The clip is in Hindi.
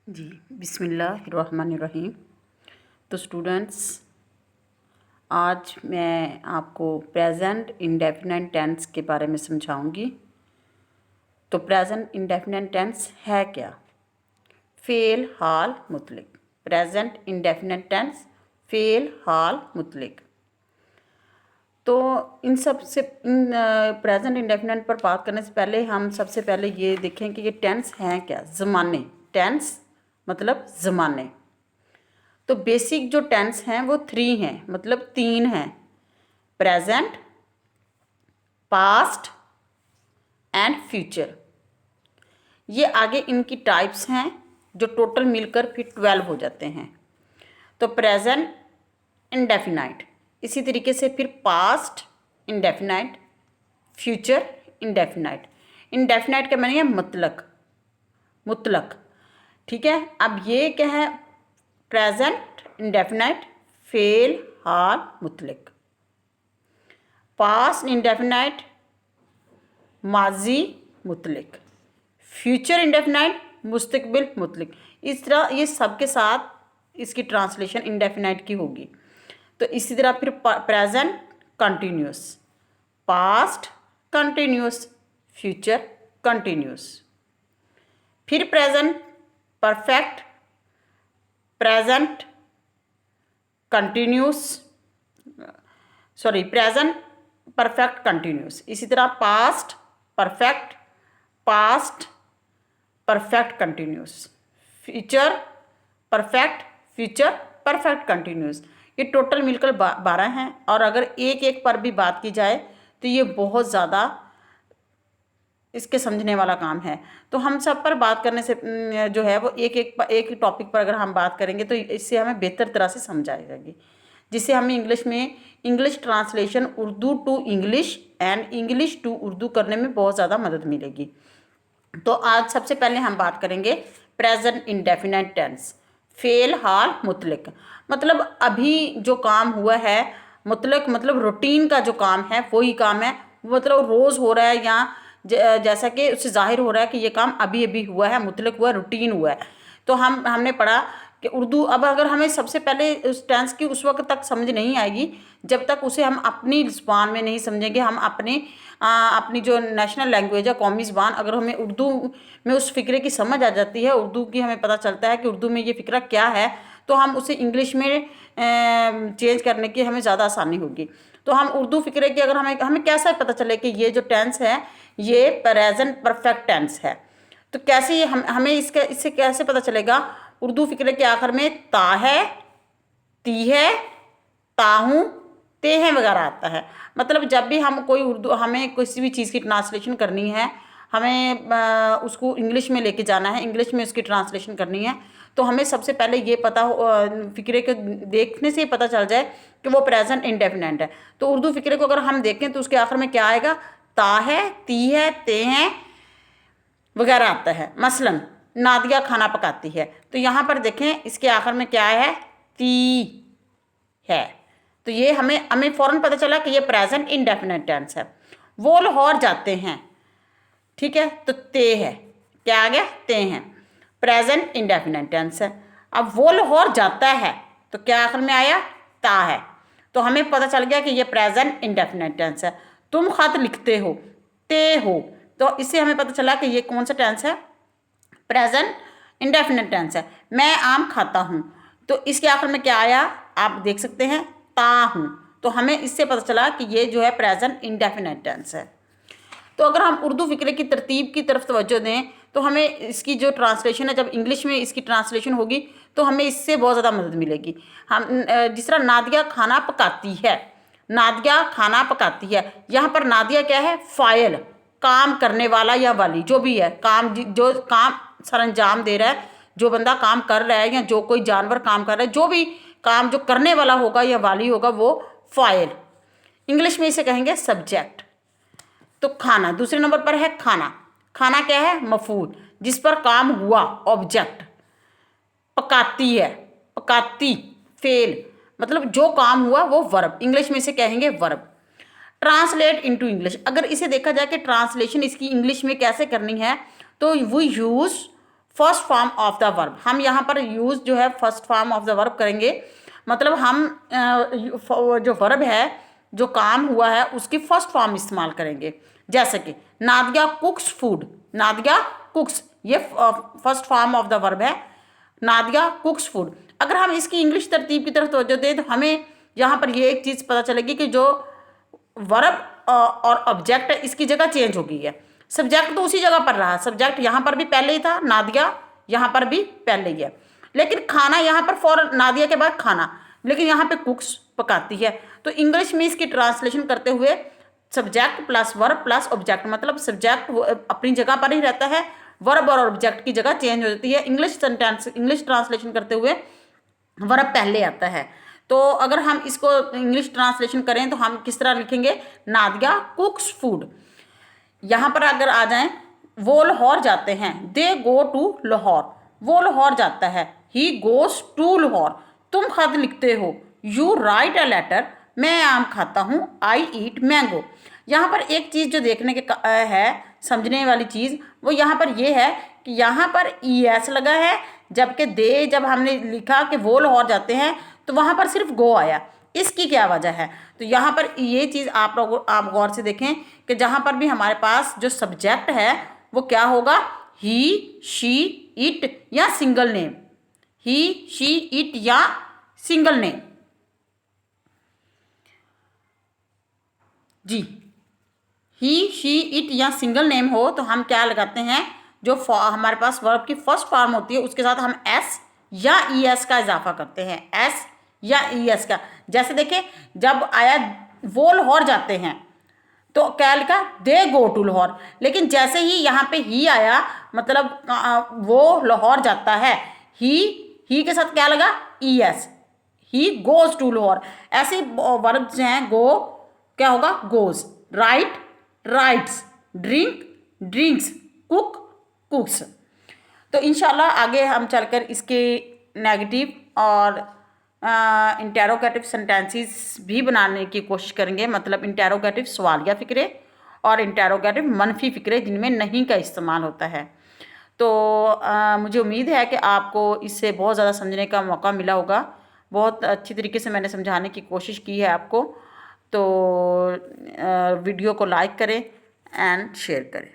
जी बिस्मिल्लाहिर्रहमानिर्रहीम। तो स्टूडेंट्स, आज मैं आपको प्रेजेंट इंडेफिनिट टेंस के बारे में समझाऊंगी। तो प्रेजेंट इंडेफिनिट टेंस है क्या? फ़ेल, हाल, मुतलिक। प्रेजेंट इंडेफिनिट टेंस फ़ेल, हाल, मुतलिक। तो इन सब से प्रेजेंट इंडेफिनिट पर बात करने से पहले हम सबसे पहले ये देखें कि ये टेंस हैं क्या। ज़माने, टेंस मतलब ज़माने। तो बेसिक जो टेंस हैं वो 3 हैं, मतलब 3 हैं। Present, past and future. ये आगे इनकी टाइप्स हैं जो टोटल मिलकर फिर 12 हो जाते हैं। तो प्रेजेंट इंडेफिनाइट, इसी तरीके से फिर past indefinite, future indefinite. Indefinite का माने है मुतलक, मुतलक। ठीक है। अब ये क्या है? प्रेजेंट इंडेफिनाइट फ़ेल, हाल, मुतलक। पास्ट इंडेफिनाइट माजी, मुतलक। फ्यूचर इंडेफिनाइट मुस्तकबिल, मुतलक। इस तरह ये सब के साथ इसकी ट्रांसलेशन इंडेफिनाइट की होगी। तो इसी तरह फिर present continuous, past continuous, future continuous. फिर present perfect, present continuous, present perfect continuous. इसी तरह past perfect, past perfect continuous, future perfect, future perfect continuous. ये टोटल मिलकर 12 हैं। और अगर एक एक पर भी बात की जाए तो ये बहुत ज़्यादा इसके समझने वाला काम है। तो हम सब पर बात करने से जो है वो एक टॉपिक पर अगर हम बात करेंगे तो इससे हमें बेहतर तरह से समझ आ जाएगी, जिससे हमें इंग्लिश में English translation Urdu to English and English to Urdu करने में बहुत ज़्यादा मदद मिलेगी। तो आज सबसे पहले हम बात करेंगे प्रेजेंट इंडेफिनिट टेंस फ़ेल, हाल, मुतलक। मतलब अभी जो काम हुआ है, मुतलक मतलब रूटीन का जो काम है वही काम है, मतलब रोज़ हो रहा है या जैसा कि उससे जाहिर हो रहा है कि ये काम अभी अभी हुआ है, मुतलक हुआ है, रूटीन हुआ है। तो हमने पढ़ा कि उर्दू, अब अगर हमें सबसे पहले उस टेंस की उस वक्त तक समझ नहीं आएगी जब तक उसे हम अपनी ज़ुबान में नहीं समझेंगे। हम अपनी जो नेशनल लैंग्वेज है, कौमी ज़ुबान, अगर हमें उर्दू में उस फ़िक्रे की समझ आ जाती है, उर्दू की हमें पता चलता है कि उर्दू में ये फ़िक्रा क्या है, तो हम उसे इंग्लिश में चेंज करने की हमें ज़्यादा आसानी होगी। तो हम उर्दू फ़िक्रे की अगर हमें कैसा पता चले कि ये जो टेंस है ये प्रेजेंट परफेक्ट टेंस है, तो कैसे हमें इससे कैसे पता चलेगा? उर्दू फ़िक्रे के आखिर में ता है, ती है, ताहूँ, ते हैं वगैरह आता है। मतलब जब भी हमें किसी भी चीज़ की ट्रांसलेशन करनी है, हमें उसको इंग्लिश में लेके जाना है, इंग्लिश में उसकी ट्रांसलेशन करनी है, तो हमें सबसे पहले ये पता हो, फ़िक्रे को देखने से ही पता चल जाए कि वो प्रेजेंट इंडेफिनिट है। तो उर्दू फ़िक्रे को अगर हम देखें तो उसके आखिर में क्या आएगा? ता है, ती है, ते हैं वगैरह आता है। मसलन नादिया खाना पकाती है, तो यहाँ पर देखें इसके आखिर में क्या है? ती है। तो ये हमें फ़ौरन पता चला कि ये प्रेजेंट इंडेफिनिट टेंस है। वो लाहौर जाते हैं, ठीक है, तो ते है, क्या आ गया? ते हैं, प्रेजेंट इंडेफिनिट टेंस है। अब वो लाहौर जाता है तो क्या आखिर में आया? ता है, तो हमें पता चल गया कि ये प्रेजेंट इंडेफिनिट टेंस है। तुम खत लिखते हो, ते हो, तो इससे हमें पता चला कि ये कौन सा टेंस है? प्रेजेंट इंडेफिनिट टेंस है। मैं आम खाता हूँ, तो इसके आखिर में क्या आया? आप देख सकते हैं, ता हूँ। तो हमें इससे पता चला कि ये जो है प्रेजेंट इंडेफिनिट टेंस है। तो अगर हम उर्दू फ़िक्रे की तरतीब की तरफ तवज्जो दें तो हमें इसकी जो ट्रांसलेशन है, जब इंग्लिश में इसकी ट्रांसलेशन होगी तो हमें इससे बहुत ज़्यादा मदद मिलेगी। हम जिस तरह नादिया खाना पकाती है, नादिया खाना पकाती है, यहाँ पर नादिया क्या है? फ़ाइल, काम करने वाला या वाली, जो भी है काम, जो काम सरअंजाम दे रहा है, जो बंदा काम कर रहा है या जो कोई जानवर काम कर रहा है, जो भी काम जो करने वाला होगा या वाली होगा वो फ़ाइल। इंग्लिश में इसे कहेंगे सब्जेक्ट। तो खाना दूसरे नंबर पर है। खाना, खाना क्या है? मफूल, जिस पर काम हुआ, ऑब्जेक्ट। पकाती है, पकाती फेल, मतलब जो काम हुआ वो वर्ब, इंग्लिश में इसे कहेंगे वर्ब। ट्रांसलेट इनटू इंग्लिश, अगर इसे देखा जाए कि ट्रांसलेशन इसकी इंग्लिश में कैसे करनी है, तो we use first form of the verb. हम यहाँ पर यूज़ जो है first form of the verb करेंगे, मतलब हम जो वर्ब है, जो काम हुआ है, उसकी फर्स्ट फॉर्म इस्तेमाल करेंगे। जैसे कि Nadia cooks food, Nadia cooks, ये first form of the verb है, नादिया कुक्स फूड। अगर हम इसकी इंग्लिश तरतीब की तरफ तवज्जो दें तो हमें यहाँ पर ये एक चीज़ पता चलेगी कि जो वर्ब और ऑब्जेक्ट है इसकी जगह चेंज हो गई है। सब्जेक्ट तो उसी जगह पर रहा, सब्जेक्ट यहाँ पर भी पहले ही था, नादिया यहाँ पर भी पहले ही है, लेकिन खाना यहाँ पर फॉर नादिया के बाद खाना, लेकिन यहाँ पे कुक्स पकाती है। तो इंग्लिश में इसकी ट्रांसलेशन करते हुए subject plus verb plus object, मतलब सब्जेक्ट अपनी जगह पर ही रहता है, वर्ब और ऑब्जेक्ट की जगह चेंज हो जाती है। इंग्लिश सेंटेंस, इंग्लिश ट्रांसलेशन करते हुए वर्ब पहले आता है। तो अगर हम इसको इंग्लिश ट्रांसलेशन करें तो हम किस तरह लिखेंगे, नादिया कुक्स फूड। यहाँ पर अगर आ जाएं, वो लाहौर जाते हैं, दे गो टू लाहौर, वो लाहौर जाता है, ही गोज टू लाहौर, तुम खत लिखते हो, यू राइट अ लेटर, मैं आम खाता हूँ, आई ईट मैंगो। यहाँ पर एक चीज़ जो देखने के है, समझने वाली चीज़, वो यहाँ पर ये है कि यहाँ पर ई एस लगा है, जबकि दे जब हमने लिखा कि वो लाहौर जाते हैं तो वहाँ पर सिर्फ गो आया। इसकी क्या वजह है? तो यहाँ पर ये चीज़ आप गौर से देखें कि जहाँ पर भी हमारे पास जो सब्जेक्ट है वो क्या होगा, ही, शी, इट या single name, he, she, it या सिंगल नेम। जी, ही, शी, इट या सिंगल नेम हो तो हम क्या लगाते हैं, जो हमारे पास वर्ब की फर्स्ट फॉर्म होती है उसके साथ हम एस या ई एस का इजाफा करते हैं, एस या ई एस का। जैसे देखें, जब आया वो लाहौर जाते हैं तो क्या लिखा, दे गो टू लाहौर, लेकिन जैसे ही यहाँ पे ही आया, मतलब वो लाहौर जाता है, ही के साथ क्या लगा, E S, he goes to Lahore. ऐसे वर्ब जो हैं, गो क्या होगा, goes, write writes, drink drinks, cook cooks. तो इंशाल्लाह आगे हम चलकर इसके नेगेटिव और इंटेरोगेटिव सेंटेंसेस भी बनाने की कोशिश करेंगे, मतलब इंटेरोगेटिव सवालिया फ़िक्रे और इंटेरोगेटिव मनफी फ़िक्रे जिनमें नहीं का इस्तेमाल होता है। तो मुझे उम्मीद है कि आपको इससे बहुत ज़्यादा समझने का मौका मिला होगा। बहुत अच्छी तरीके से मैंने समझाने की कोशिश की है आपको। तो वीडियो को लाइक करें एंड शेयर करें।